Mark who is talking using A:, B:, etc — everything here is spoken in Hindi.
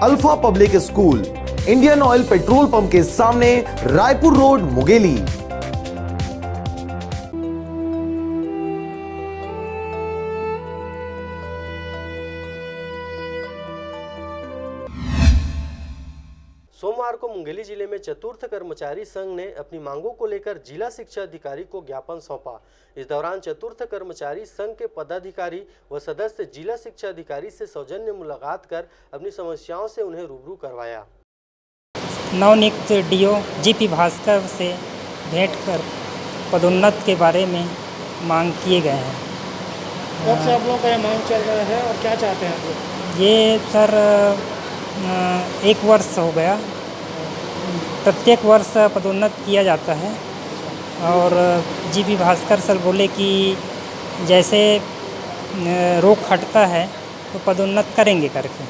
A: Alpha public school, Indian oil petrol pump के सामने, रायपुर रोड, मुंगेली।
B: सोमवार को मुंगेली जिले में चतुर्थ कर्मचारी संघ ने अपनी मांगों को लेकर जिला शिक्षा अधिकारी को ज्ञापन सौंपा। इस दौरान चतुर्थ कर्मचारी संघ के पदाधिकारी व सदस्य जिला शिक्षा अधिकारी से सौजन्य मुलाकात कर अपनी समस्याओं से उन्हें रूबरू करवाया।
C: नवनियुक्त डीओ जीपी भास्कर से भेंट कर पदोन्नत के बारे में मांग किए गए हैं।
D: कब से आप लोगों का ये मांग चल रहा है और क्या चाहते हैं आप लोग?
C: ये सर 1 वर्ष हो गया। प्रत्येक वर्ष पदोन्नत किया जाता है और जीपी भास्कर सर बोले कि जैसे रोक हटता है तो पदोन्नत करेंगे करके।